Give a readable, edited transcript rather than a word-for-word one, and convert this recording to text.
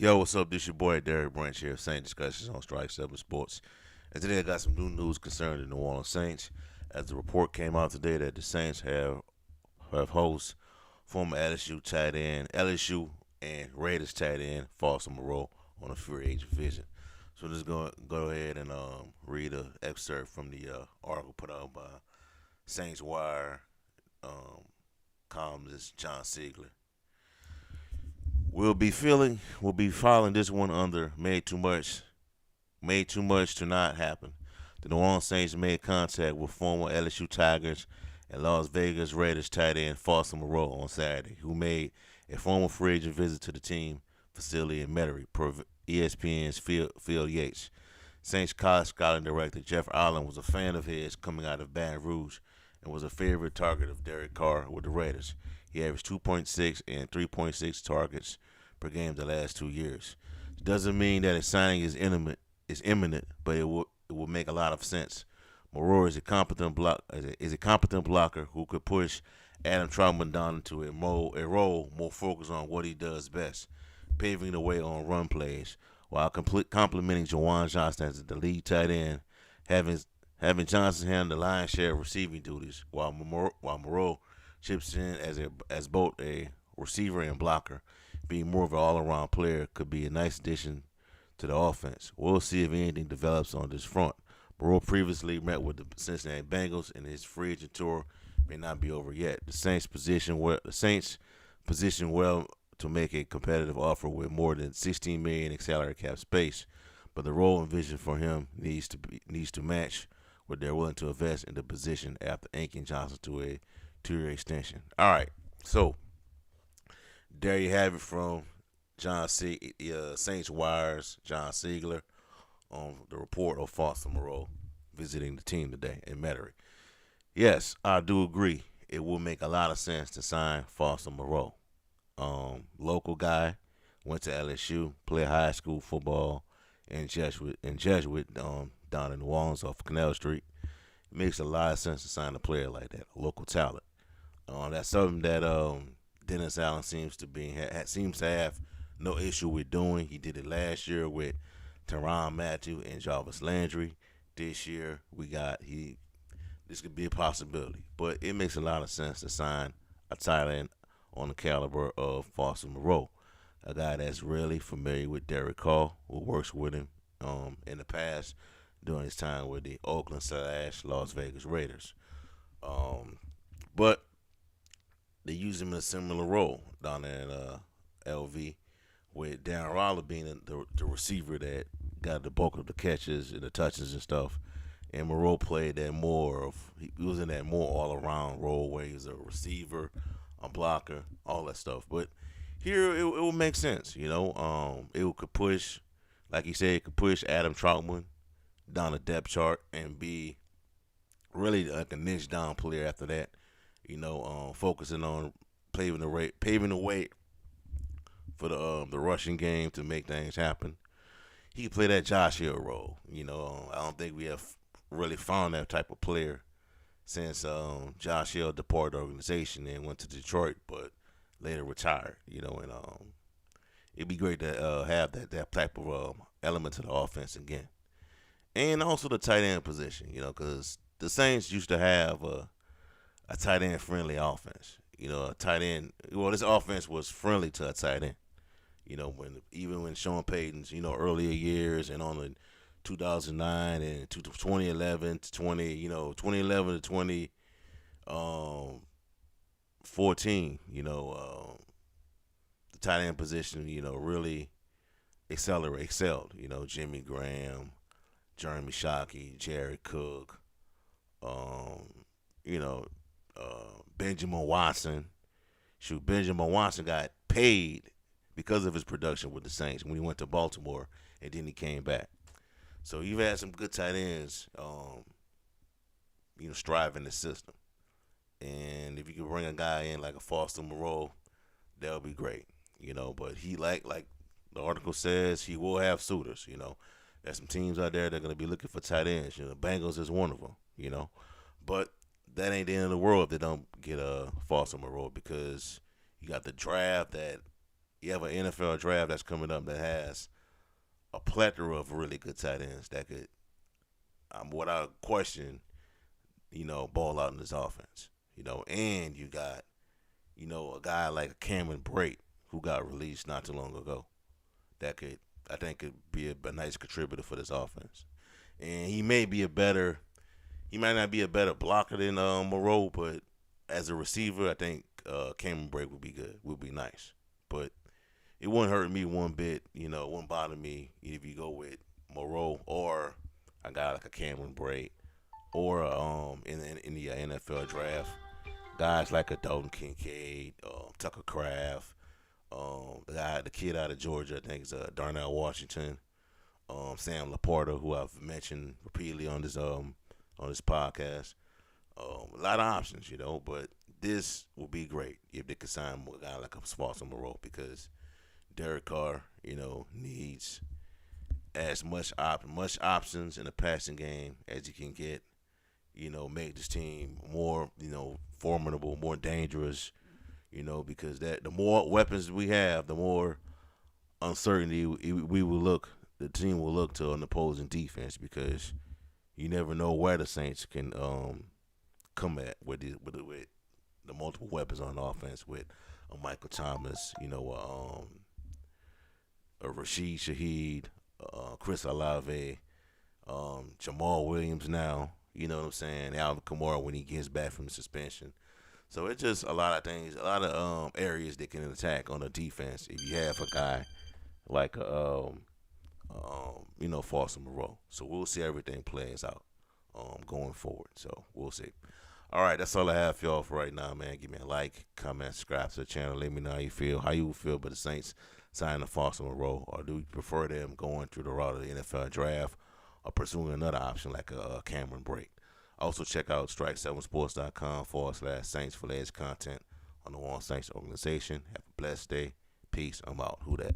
Yo, what's up? This your boy Derek Branch here, Saint Discussions on Strike 7 Sports. And today I got some new news concerning the New Orleans Saints. As the report came out today that the Saints have host former LSU tight end, LSU and Raiders tight end Foster Moreau on a free agent vision. So just go ahead and read an excerpt from the article put out by Saints Wire um, columnist John Siegler. We'll be filing this one under made too much to not happen. The New Orleans Saints made contact with former LSU Tigers and Las Vegas Raiders tight end Foster Moreau on Saturday, who made a formal free agent visit to the team facility in Metairie, per ESPN's Phil Yates. Saints college scouting director Jeff Allen was a fan of his coming out of Baton Rouge and was a favorite target of Derek Carr with the Raiders. He averaged 2.6 and 3.6 targets per game the last 2 years. It doesn't mean that a signing is imminent, but it will make a lot of sense. Moreau is a competent blocker who could push Adam Troutman down into a role more focused on what he does best, paving the way on run plays, while complementing Jawan Johnson as the lead tight end, having Johnson handle the lion's share of receiving duties, while Moreau chips in as both a receiver and blocker. Being more of an all-around player could be a nice addition to the offense. We'll see if anything develops on this front. Moreau previously met with the Cincinnati Bengals, and his free agent tour may not be over yet. The Saints position well to make a competitive offer with more than $16 million in salary cap space, but the role and vision for him needs to match what they're willing to invest in the position after inking Johnson to a 2-year extension. All right, so there you have it from Saints Wires, John Siegler, on the report of Foster Moreau visiting the team today in Metairie. Yes, I do agree. It will make a lot of sense to sign Foster Moreau. Local guy, went to LSU, played high school football in Jesuit down in New Orleans off Canal Street. It makes a lot of sense to sign a player like that, a local talent. That's something that Dennis Allen seems to have no issue with doing. He did it last year with Tyrann Mathieu and Jarvis Landry. This year this could be a possibility, but it makes a lot of sense to sign a tight end on the caliber of Foster Moreau, a guy that's really familiar with Derek Carr, who works with him in the past during his time with the Oakland/Las Vegas Raiders. But they use him in a similar role down there in LV, with Darren Roller being the receiver that got the bulk of the catches and the touches and stuff. And Moreau played he was in that more all around role where he was a receiver, a blocker, all that stuff. But here it will make sense, it could push, like he said, it could push Adam Troutman down the depth chart and be really like a niche down player after that. Focusing on paving the way for the rushing game to make things happen. He can play that Josh Hill role. I don't think we have really found that type of player since Josh Hill departed the organization and went to Detroit, but later retired. It'd be great to have that type of element to the offense again, and also the tight end position. Because the Saints used to have a tight end friendly offense. A tight end. Well, this offense was friendly to a tight end. When Sean Payton's earlier years and on the 2009 and 2011 to 2011 to 2014, the tight end position, really excelled. Jimmy Graham, Jeremy Shockey, Jared Cook, you know, Benjamin Watson. Benjamin Watson got paid because of his production with the Saints when he went to Baltimore, and then he came back. So you've had some good tight ends, striving the system. And if you can bring a guy in like a Foster Moreau, that would be great. But he like the article says, he will have suitors. There's some teams out there that are going to be looking for tight ends. Bengals is one of them. But that ain't the end of the world if they don't get a Foster Moreau, because you got the draft that you have an NFL draft that's coming up that has a plethora of really good tight ends that could, without question, ball out in this offense. And you got, a guy like Cameron Brate who got released not too long ago that could, I think, could be a nice contributor for this offense. And he might not be a better blocker than Moreau, but as a receiver, I think Cameron Brate would be good, would be nice. But it wouldn't hurt me one bit, it wouldn't bother me if you go with Moreau or a guy like a Cameron Brate or in the NFL draft, guys like a Dalton Kincaid, Tucker Kraft, the kid out of Georgia, I think is Darnell Washington, Sam Laporta, who I've mentioned repeatedly on this podcast. A lot of options, but this will be great if they could sign a guy like a Foster Moreau because Derek Carr, needs as much options in the passing game as he can get. Make this team more, formidable, more dangerous. Because the more weapons we have, the more uncertainty the team will look to an opposing defense because you never know where the Saints can come at with the multiple weapons on offense with a Michael Thomas, a Rashid Shaheed, Chris Olave, Jamal Williams now. You know what I'm saying? Alvin Kamara when he gets back from suspension. So it's just a lot of things, a lot of areas that can attack on the defense if you have a guy like Foster Moreau. So we'll see how everything plays out going forward. So we'll see. All right, that's all I have for y'all for right now, man. Give me a like, comment, subscribe to the channel. Let me know how you feel about the Saints signing Foster Moreau, or do you prefer them going through the route of the NFL draft or pursuing another option like a Cameron Brate? Also, check out strike7sports.com/Saints for latest content on the One Saints organization. Have a blessed day. Peace. I'm out. Who that?